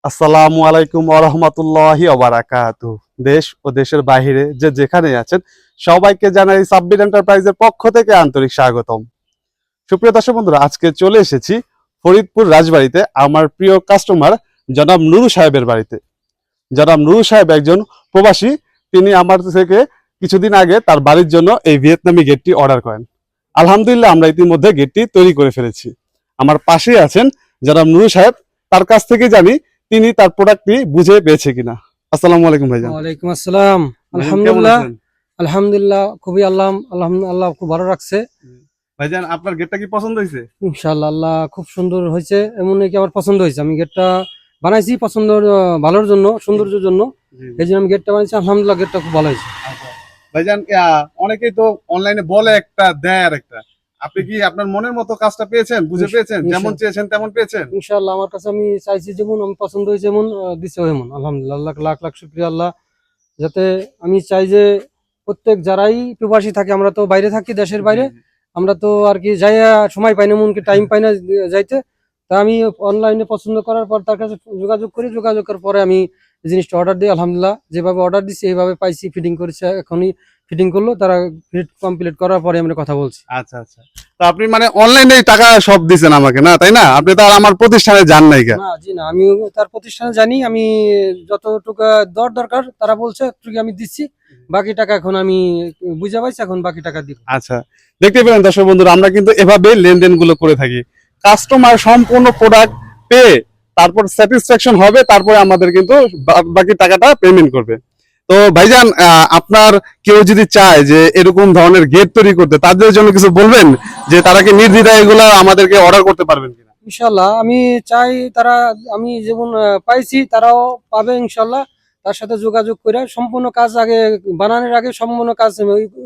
আসসালামু আলাইকুম ওয়া রাহমাতুল্লাহি ওয়া বারাকাতুহু। দেশ ও দেশের বাইরে যে যেখানে আছেন সবাইকে জানাই সাব্বির এন্টারপ্রাইজের পক্ষ থেকে আন্তরিক স্বাগতম। সুপ্রিয় দর্শক বন্ধুরা, আজকে চলে এসেছি ফরিদপুর রাজবাড়িতে আমার প্রিয় কাস্টমার জনাব নুরু সাহেবের বাড়িতে। জনাব নুরু সাহেব একজন প্রবাসী। তিনি আমার থেকে কিছুদিন আগে তার বাড়ির জন্য এই ভিয়েতনামি গেটটি অর্ডার করেন। আলহামদুলিল্লাহ আমরা ইতিমধ্যে গেটটি তৈরি করে ফেলেছি। আমার পাশেই আছেন জনাব নুরু সাহেব। তার কাছ থেকে জানি তিনি তার প্রোডাক্টটি বুঝে পেয়েছে কিনা। আসসালামু আলাইকুম ভাইজান। ওয়ালাইকুম আসসালাম। আলহামদুলিল্লাহ আলহামদুলিল্লাহ খুবই আল্লাহ খুব ভালো রাখছে। ভাইজান আপনার গেটটা কি পছন্দ হয়েছে? ইনশাআল্লাহ আল্লাহ খুব সুন্দর হয়েছে, এমন কি আমার পছন্দ হয়েছে। আমি গেটটা বানাইছি পছন্দ ভালোর জন্য, সৌন্দর্যের জন্য, এই জন্য আমি গেটটা বানাইছি। আলহামদুলিল্লাহ গেটটা খুব ভালো হয়েছে। ভাইজান অনেকেই তো অনলাইনে বলে একটা দেয় আর একটা, আপনি কি আপনার মনের মতো কাজটা পেয়েছেন, বুঝে পেয়েছেন, যেমন চেয়েছেন তেমন পেয়েছেন? ইনশাআল্লাহ আমার কাছে আমি চাইছি যেমন, আমি পছন্দ হয়েছে এমন দিছে এমন। আলহামদুলিল্লাহ আল্লাহ লাখ লাখ শুকরিয়া আল্লাহ। যাতে আমি চাই যে প্রত্যেক যারাই প্রবাসী থাকে, আমরা তো বাইরে থাকি দেশের বাইরে, আমরা তো আর কি যাই সময় পাই না, এমনকি টাইম পাই না যাইতে। তা আমি অনলাইনে পছন্দ করার পর তার কাছে যোগাযোগ করি, যোগাযোগের পরে আমি জিনিসটা অর্ডার দিই। আলহামদুলিল্লাহ যেভাবে অর্ডার দিচ্ছি এইভাবে পাইছি, ফিটিং করেছে, এখনই ফিটিং করলো, তারা ফিট কমপ্লিট করার পরে আমরা কথা বলছি। আচ্ছা আচ্ছা, তো আপনি মানে অনলাইনে টাকা সব দিছেন আমাকে, না তাই না? আপনি তো আর আমার প্রতিষ্ঠানে যান নাই কেন? না জি না, আমি তার প্রতিষ্ঠানে জানি, আমি যতটুকু দরকার তারা বলছে আমি দিচ্ছি, বাকি টাকা এখন আমি বুঝে পাইছি, এখন বাকি টাকা দিব। আচ্ছা, দেখতে পেলেন দর্শক বন্ধুরা, আমরা কিন্তু এভাবে লেনদেন গুলো করে থাকি। কাস্টমার সম্পূর্ণ প্রোডাক্ট পেয়ে তারপর স্যাটিসফ্যাকশন হবে, তারপরে আমাদের কিন্তু বাকি টাকাটা পেমেন্ট করবে। তো ভাইজান, আপনার কেউ যদি চায় যে এরকম ধরনের গেট তৈরি করতে, তাদের জন্য কিছু বলবেন যে তারা কি নির্দ্বিধায় এগুলো আমাদেরকে অর্ডার করতে পারবেন কিনা? ইনশাল্লাহ আমি চাই তারা, আমি যেমন পাইছি তারাও পাবে ইনশাল্লাহ। তার সাথে যোগাযোগ করে সম্পূর্ণ কাজ আগে বানানোর আগে সম্পূর্ণ কাজ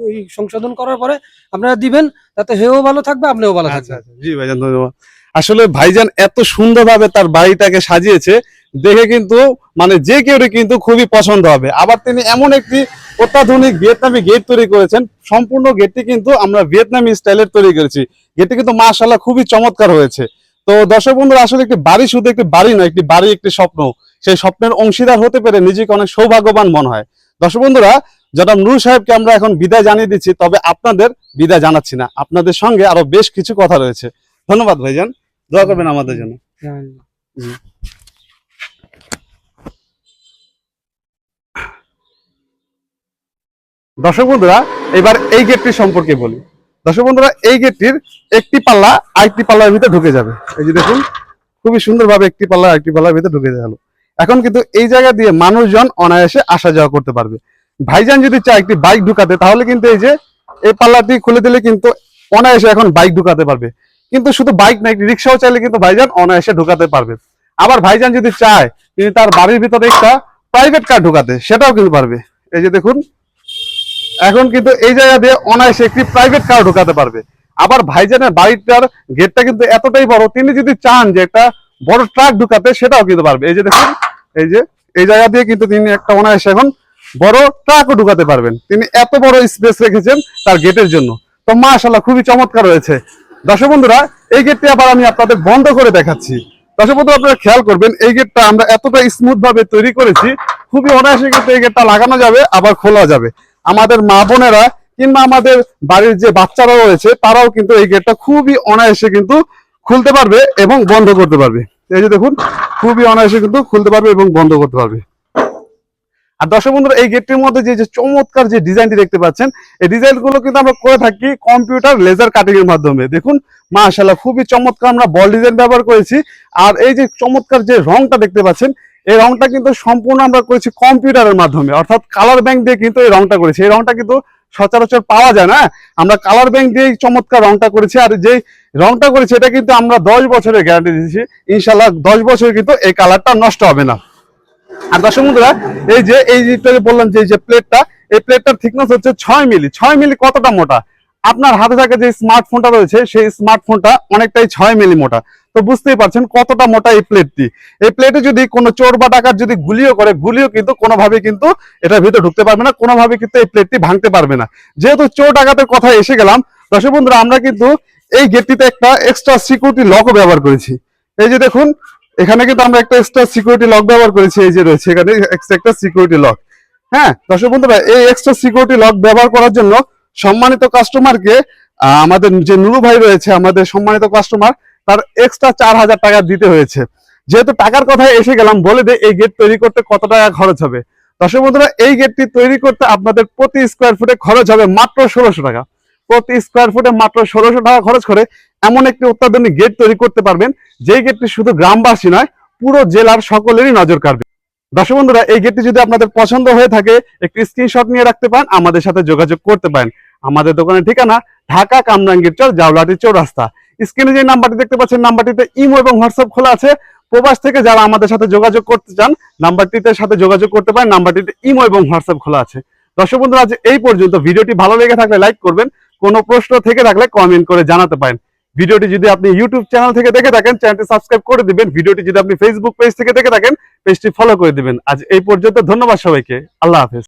ওই সংশোধন করার পরে আপনারা দিবেন, তাতে হেও ভালো থাকবে, আপনিও ভালো থাকবেন। জি ভাইজান, ধন্যবাদ। আসলে ভাইজান এত সুন্দরভাবে তার বাড়িটাকে সাজিয়েছে, দেখে কিন্তু মানে যে কেউ কিন্তু খুবই পছন্দ হবে। আবার তিনি এমন একটি অত্যাধুনিক ভিয়েতনামি গেট তৈরি করেছেন, সম্পূর্ণ গেটটি কিন্তু আমরা ভিয়েতনামি স্টাইলের তৈরি করেছি। গেটটি কিন্তু মাশাআল্লাহ খুবই চমৎকার হয়েছে। তো দর্শক বন্ধুরা, আসলে একটি বাড়ি শুধু একটি বাড়ি নয়, একটি বাড়ি একটি স্বপ্ন। সেই স্বপ্নের অংশীদার হতে পেরে নিজেকে অনেক সৌভাগ্যবান মনে হয়। দর্শক বন্ধুরা, জনাব নুরু সাহেবকে আমরা এখন বিদায় জানিয়ে দিচ্ছি, তবে আপনাদের বিদায় জানাচ্ছি না, আপনাদের সঙ্গে আরো বেশ কিছু কথা রয়েছে। ধন্যবাদ ভাইজান, দোয়া করবেন আমাদের জন্য। দর্শক বন্ধুরা, এবার এই গেটটি সম্পর্কে বলি। দর্শক বন্ধুরা, এই গেটটির একটি পাল্লা আরেকটি পাল্লার ভিতরে ঢুকে যাবে। এই যে দেখুন, খুবই সুন্দরভাবে একটি পাল্লা আরেকটি পাল্লার ভিতরে ঢুকে গেল। এখন কিন্তু এই জায়গা দিয়ে মানুষজন অনায়াসে আসা যাওয়া করতে পারবে। ভাইজান যদি চায় একটি বাইক ঢুকাতে, তাহলে কিন্তু এই যে এই পাল্লাটি খুলে দিলে কিন্তু অনায়াসে এখন বাইক ঢুকাতে পারবে। কিন্তু শুধু বাইক না, একটি রিক্সাও চাইলে কিন্তু ভাইজান অনায়াসে ঢুকাতে পারবে। আবার ভাইজান যদি চায় তিনি তার বাড়ির ভিতরে একটা প্রাইভেট কার ঢুকাতে, সেটাও কিন্তু পারবে। এই যে দেখুন, এখন কিন্তু এই জায়গা দিয়ে অনায়াসে একটি প্রাইভেট কার ঢুকাতে পারবে। আবার ভাইজানের বাড়িটার গেটটা কিন্তু এতটাই বড়, তিনি যদি চান যে একটা বড় ট্রাক ঢুকাতে, সেটাও কিন্তু পারবে। এই যে দেখুন, এই যে এই জায়গা দিয়ে কিন্তু তিনি একটা অনায়াসে এখন বড় ট্রাকও ঢুকাতে পারবেন। তিনি এত বড় স্পেস রেখেছেন তার গেটের জন্য। তো মাশাআল্লাহ খুবই চমৎকার হয়েছে। দর্শক বন্ধুরা, এই গেটটি আবার আমি আপনাদের বন্ধ করে দেখাচ্ছি। দর্শক বন্ধুরা, আপনারা খেয়াল করবেন, এই গেটটা আমরা এতটা স্মুথ ভাবে তৈরি করেছি, খুবই অনায়াসে কিন্তু এই গেটটা লাগানো যাবে, আবার খোলা যাবে। আমাদের মা বোনেরা কিংবা আমাদের বাড়ির যে বাচ্চারা রয়েছে, তারাও কিন্তু এই গেটটা খুবই অনায়াসে কিন্তু খুলতে পারবে এবং বন্ধ করতে পারবে। এই যে দেখুন, খুবই অনায়াসে কিন্তু খুলতে পারবে এবং বন্ধ করতে পারবে। আর দর্শক বন্ধুরা, এই গেটটির মধ্যে যে চমৎকার যে ডিজাইনটি দেখতে পাচ্ছেন, এই ডিজাইন গুলো কিন্তু আমরা করে থাকি কম্পিউটার লেজার কাটিং এর মাধ্যমে। দেখুন মাশাআল্লাহ খুবই চমৎকার আমরা বল ডিজাইন ব্যবহার করেছি। আর এই যে চমৎকার যে রংটা দেখতে পাচ্ছেন, এই রংটা কিন্তু সম্পূর্ণ আমরা করেছি কম্পিউটারের মাধ্যমে, অর্থাৎ কালার ব্যাংক দিয়ে কিন্তু এই রংটা করেছি। এই রংটা কিন্তু সচরাচর পাওয়া যায় না, আমরা কালার ব্যাংক দিয়ে চমৎকার রংটা করেছি। আর যে রংটা করেছি এটা কিন্তু আমরা 10 বছরের গ্যারান্টি দিয়েছি, ইনশাআল্লাহ 10 বছর কিন্তু এই কালারটা নষ্ট হবে না। আর দর্শক বন্ধুরা, এই যে বললাম যে প্লেটটা, এই প্লেটটার থিকনেস হচ্ছে 6 মিলি। 6 মিলি কতটা মোটা? আপনার হাতে থাকা যে স্মার্টফোনটা রয়েছে, সেই স্মার্টফোনটা অনেকটাই 6 মিলি মোটা। তো বুঝতেই পারছেন কতটা মোটা এই প্লেটটি। এই প্লেটে যদি কোনো চোর বা ডাকাত যদি গুলিও করে, গুলিও কিন্তু কোনোভাবে কিন্তু এটার ভিতরে ঢুকতে পারবে না, কোনোভাবে কিন্তু এই প্লেটটি ভাঙতে পারবে না। যেহেতু চোর ডাকাতের কথা এসে গেলাম, দর্শক বন্ধুরা, আমরা কিন্তু এই গেটটিতে একটা এক্সট্রা সিকিউরিটি লকও ব্যবহার করেছি। এই যে দেখুন, এখানে কিন্তু আমরা একটা এক্সট্রা সিকিউরিটি লক ব্যবহার করেছি, এই যে রয়েছে এখানে একটা সিকিউরিটি লক। হ্যাঁ দর্শক বন্ধুরা, এই এক্সট্রা সিকিউরিটি লক ব্যবহার করার জন্য সম্মানিত কাস্টমারকে আমাদের যে নুরু ভাই রয়েছে, আমাদের সম্মানিত কাস্টমার, তার এক্সট্রা 4,000 টাকা দিতে হয়েছে। যেহেতু টাকার কথায় এসে গেলাম, বলে দে এই গেট তৈরি করতে কত টাকা খরচ হবে। দর্শক বন্ধুরা, এই গেটটি তৈরি করতে আপনাদের প্রতি স্কোয়ার ফুটে খরচ হবে মাত্র 1600 টাকা। প্রতি স্কোয়ার ফুটে মাত্র 1600 টাকা খরচ করে এমন একটি অত্যাধুনিক গেট তৈরি করতে পারবেন, যেই গেটটি শুধু গ্রামবাসী নয়, পুরো জেলার সকলেরই নজর কাড়বে। দর্শক বন্ধুরা, এই গেটটি যদি আপনাদের পছন্দ হয়ে থাকে, একটি স্ক্রিনশট নিয়ে রাখতে পারেন, আমাদের সাথে যোগাযোগ করতে পারেন। আমাদের দোকানের ঠিকানা ঢাকা কামরাঙ্গীর চর, জাউলাটি চৌরাস্তা। স্ক্রিনে যে নাম্বারটি দেখতে পাচ্ছেন, নাম্বারটিতে ইমো এবং হোয়াটসঅ্যাপ খোলা আছে। প্রবাস থেকে যারা আমাদের সাথে যোগাযোগ করতে চান, নাম্বারটিতে সাথে যোগাযোগ করতে পারেন। নাম্বারটিতে ইমো এবং হোয়াটসঅ্যাপ খোলা আছে। দর্শক বন্ধুরা, আজ এই পর্যন্ত। ভিডিওটি ভালো লেগে থাকলে লাইক করবেন, কোনো প্রশ্ন থেকে থাকলে কমেন্ট করে জানাতে পারেন। ভিডিওটি যদি আপনি ইউটিউব চ্যানেল থেকে দেখে থাকেন, চ্যানেলটি সাবস্ক্রাইব করে দিবেন। ভিডিওটি যদি আপনি ফেসবুক পেজ থেকে দেখে থাকেন, পেজটি ফলো করে দিবেন। আজ এই পর্যন্ত, ধন্যবাদ সবাইকে, আল্লাহ হাফেজ।